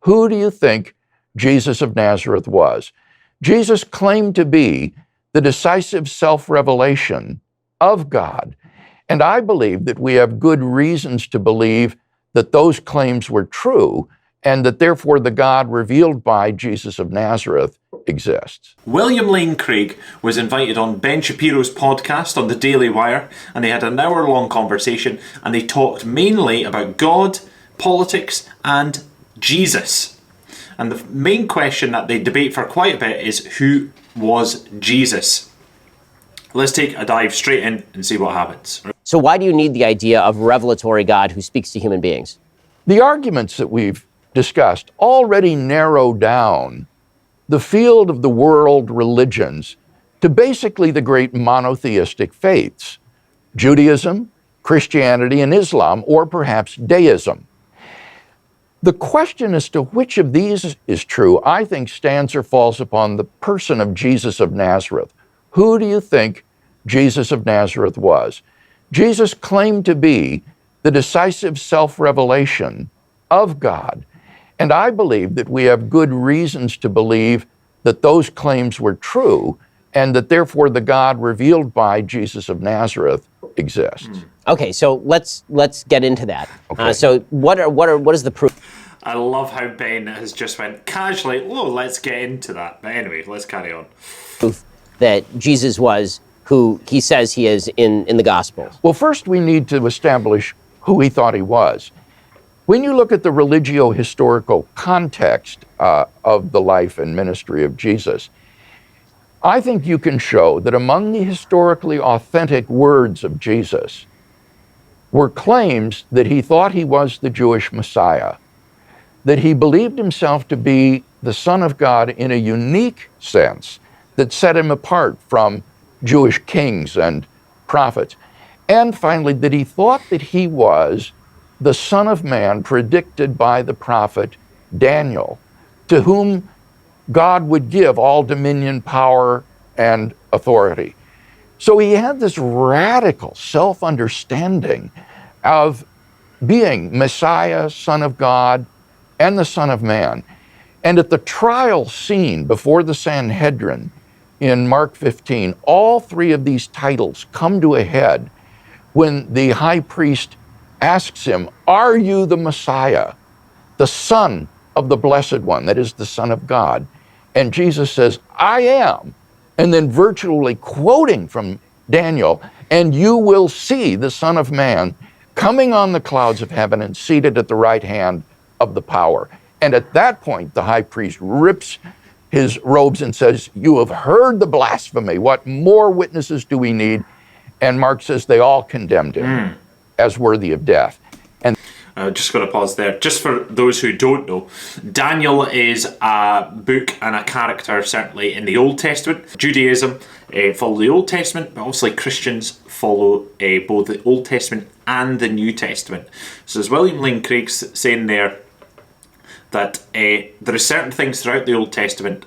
Who do you think Jesus of Nazareth was? Jesus claimed to be the decisive self-revelation of God. And I believe that we have good reasons to believe that those claims were true and that therefore the God revealed by Jesus of Nazareth exists. William Lane Craig was invited on Ben Shapiro's podcast on the Daily Wire, and they had an hour-long conversation, and they talked mainly about God, politics, and Jesus. And the main question that they debate for quite a bit is, who was Jesus? Let's take a dive straight in and see what happens. So why do you need the idea of revelatory God who speaks to human beings? The arguments that we've discussed already narrow down the field of the world religions to basically the great monotheistic faiths, Judaism, Christianity, and Islam, or perhaps deism. The question as to which of these is true, I think, stands or falls upon the person of Jesus of Nazareth. Who do you think Jesus of Nazareth was? Jesus claimed to be the decisive self-revelation of God. And I believe that we have good reasons to believe that those claims were true and that therefore the God revealed by Jesus of Nazareth exists. Okay, so let's get into that. Okay. So what is the proof? I love how Ben has just went casually, oh, let's get into that. But anyway, let's carry on. Proof that Jesus was who he says he is in the Gospels. Well, first we need to establish who he thought he was. When you look at the religio-historical context of the life and ministry of Jesus, I think you can show that among the historically authentic words of Jesus were claims that he thought he was the Jewish Messiah, that he believed himself to be the Son of God in a unique sense that set him apart from Jewish kings and prophets, and finally that he thought that he was the Son of Man predicted by the prophet Daniel, to whom God would give all dominion, power, and authority. So he had this radical self-understanding of being Messiah, Son of God, and the Son of Man. And at the trial scene before the Sanhedrin in Mark 15, all three of these titles come to a head when the high priest asks him, "Are you the Messiah, the Son of the Blessed One, that is the Son of God?" And Jesus says, "I am." And then virtually quoting from Daniel, "And you will see the Son of Man coming on the clouds of heaven and seated at the right hand of the power." And at that point, the high priest rips his robes and says, "You have heard the blasphemy. What more witnesses do we need?" And Mark says they all condemned him as worthy of death. And Just going to pause there. Just for those who don't know, Daniel is a book and a character certainly in the Old Testament. Judaism follow the Old Testament, but obviously Christians follow both the Old Testament and the New Testament. So as William Lane Craig's saying there, that there are certain things throughout the Old Testament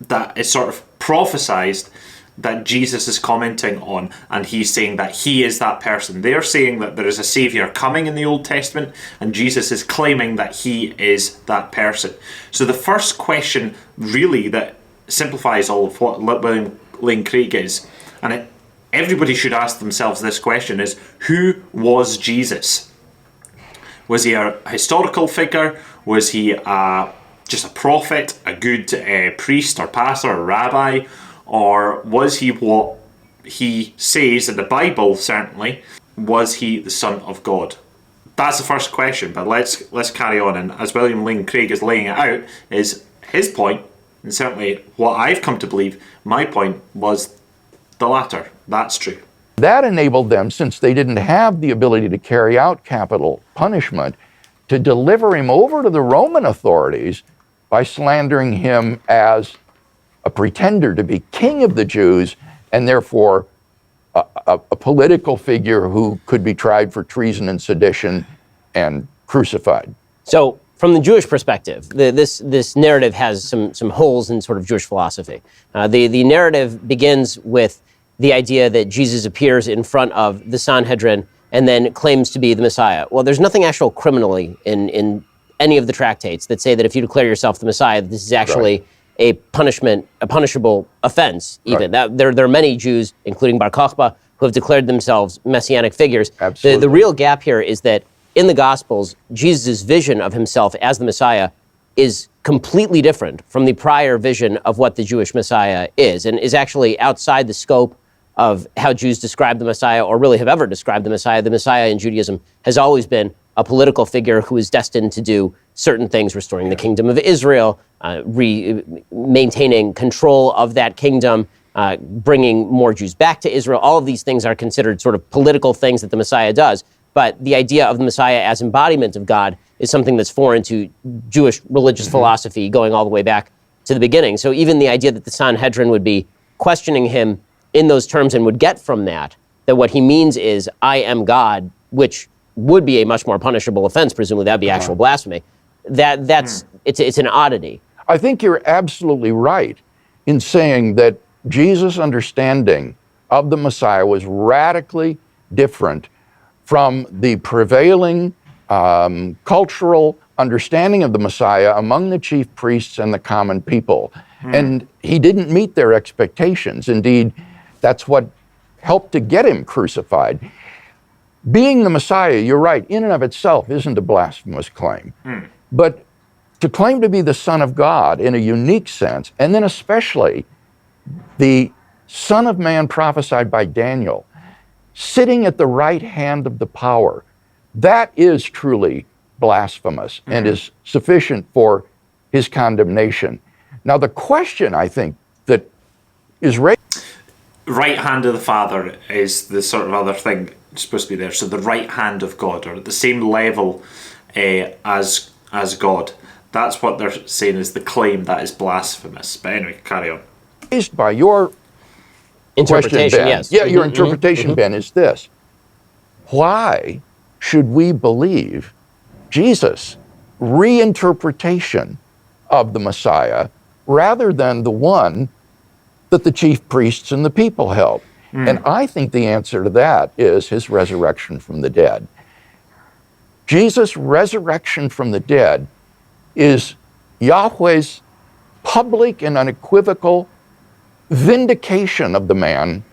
that is sort of prophesized that Jesus is commenting on, and he's saying that he is that person. They're saying that there is a Savior coming in the Old Testament, and Jesus is claiming that he is that person. So the first question really that simplifies all of what William Lane Craig is, and everybody should ask themselves this question, is who was Jesus? Was he a historical figure? Was he just a prophet, a good priest or pastor or rabbi? Or was he what he says in the Bible, certainly, was he the Son of God? That's the first question, but let's carry on. And as William Lane Craig is laying it out, is his point, and certainly what I've come to believe, my point was the latter. That's true. that enabled them, since they didn't have the ability to carry out capital punishment, to deliver him over to the Roman authorities by slandering him as a pretender to be king of the Jews, and therefore a political figure who could be tried for treason and sedition and crucified. So from the Jewish perspective, this narrative has some holes in sort of Jewish philosophy. The narrative begins with the idea that Jesus appears in front of the Sanhedrin and then claims to be the Messiah. Well, there's nothing actual criminally in any of the tractates that say that if you declare yourself the Messiah, this is actually a punishable offense. Even there are many Jews, including Bar Kokhba, who have declared themselves messianic figures. Absolutely. The real gap here is that in the Gospels, Jesus' vision of himself as the Messiah is completely different from the prior vision of what the Jewish Messiah is, and is actually outside the scope of how Jews describe the Messiah, or really have ever described the Messiah. The Messiah in Judaism has always been a political figure who is destined to do certain things, restoring the kingdom of Israel, maintaining control of that kingdom, bringing more Jews back to Israel. All of these things are considered sort of political things that the Messiah does. But the idea of the Messiah as embodiment of God is something that's foreign to Jewish religious philosophy going all the way back to the beginning. So even the idea that the Sanhedrin would be questioning him in those terms and would get from that what he means is, I am God, which would be a much more punishable offense, presumably that would be actual blasphemy. It's an oddity. I think you're absolutely right in saying that Jesus' understanding of the Messiah was radically different from the prevailing cultural understanding of the Messiah among the chief priests and the common people. And he didn't meet their expectations. Indeed, that's what helped to get him crucified. Being the Messiah, you're right, in and of itself isn't a blasphemous claim. But to claim to be the Son of God in a unique sense, and then especially the Son of Man prophesied by Daniel, sitting at the right hand of the power, that is truly blasphemous and is sufficient for his condemnation. Now, the question, I think, that is raised... Right hand of the Father is the sort of other thing supposed to be there. So the right hand of God, or at the same level as God. That's what they're saying is the claim that is blasphemous. But anyway, carry on. Raised by your Interpretation, question, Ben. yes. Yeah, your interpretation, Ben, is this. Why should we believe Jesus' reinterpretation of the Messiah rather than the one that the chief priests and the people held? And I think the answer to that is his resurrection from the dead. Jesus' resurrection from the dead is Yahweh's public and unequivocal vindication of the man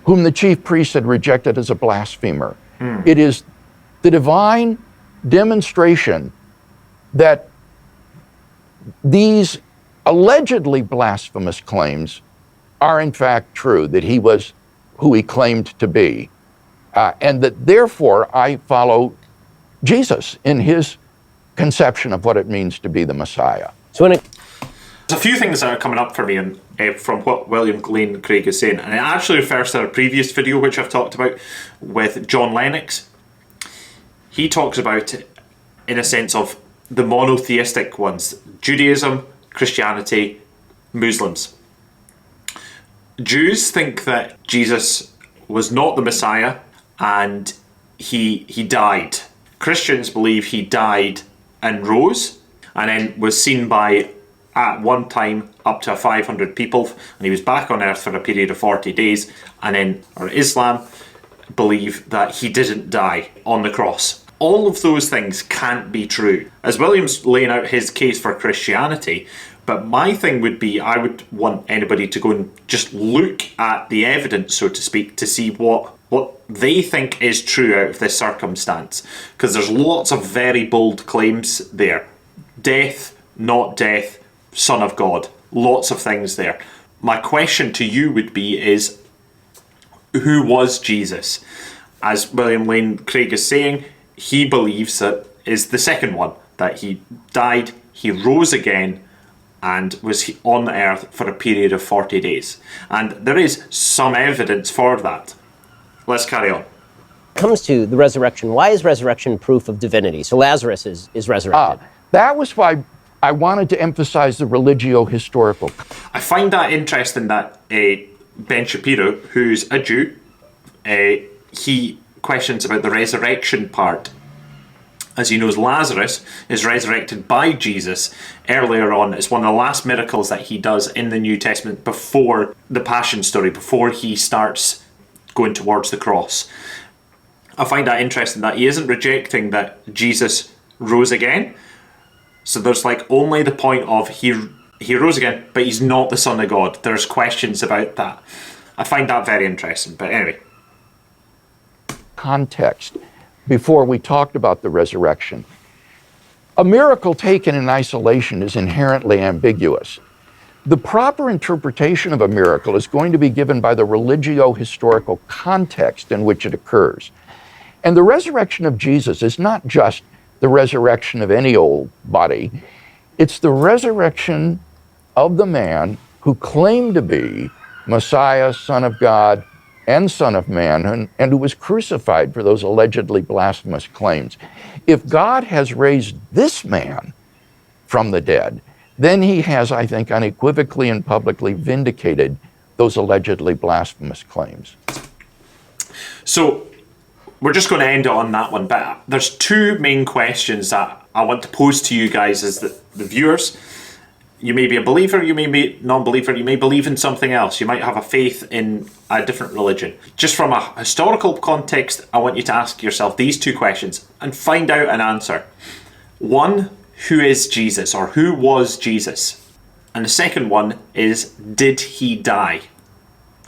whom the chief priests had rejected as a blasphemer. It is the divine demonstration that these allegedly blasphemous claims are in fact true, that he was who he claimed to be, and that therefore I follow Jesus in his conception of what it means to be the Messiah. So There's a few things that are coming up for me from what William Lane Craig is saying, and it actually refers to a previous video which I've talked about with John Lennox. He talks about it in a sense of the monotheistic ones: Judaism, Christianity, Muslims. Jews think that Jesus was not the Messiah and he died. Christians believe he died and rose, and then was seen by, at one time, up to 500 people, and he was back on earth for a period of 40 days, and then, or Islam believe that he didn't die on the cross. All of those things can't be true. As William's laying out his case for Christianity, but my thing would be, I would want anybody to go and just look at the evidence, so to speak, to see what they think is true out of this circumstance. Because there's lots of very bold claims there. Death, not death, Son of God. Lots of things there. My question to you would be is, who was Jesus? As William Lane Craig is saying, he believes that is the second one, that he died, he rose again, and was on the earth for a period of 40 days. And there is some evidence for that. Let's carry on. comes to the resurrection, why is resurrection proof of divinity? So Lazarus is resurrected. That was why I wanted to emphasize the religio-historical. I find that interesting that Ben Shapiro, who's a Jew, he questions about the resurrection part. As he knows, Lazarus is resurrected by Jesus earlier on. It's one of the last miracles that he does in the New Testament before the Passion story, before he starts going towards the cross. I find that interesting that he isn't rejecting that Jesus rose again. So there's like only the point of he rose again, but he's not the Son of God. There's questions about that. I find that very interesting. But anyway. Context before we talked about the resurrection. A miracle taken in isolation is inherently ambiguous. The proper interpretation of a miracle is going to be given by the religio-historical context in which it occurs. And the resurrection of Jesus is not just the resurrection of any old body. It's the resurrection of the man who claimed to be Messiah, Son of God, and Son of Man, and who was crucified for those allegedly blasphemous claims. If God has raised this man from the dead, then he has, I think, unequivocally and publicly vindicated those allegedly blasphemous claims. So we're just going to end it on that one, but there's two main questions that I want to pose to you guys as the viewers. You may be a believer, you may be non-believer, you may believe in something else, you might have a faith in a different religion. Just from a historical context, I want you to ask yourself these two questions and find out an answer. One, who is Jesus, or who was Jesus? And the second one is, did he die?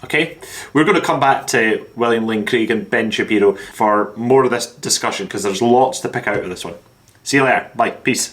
Okay, we're going to come back to William Lan Craig and Ben Shapiro for more of this discussion because there's lots to pick out of this one. See you later. Bye. Peace.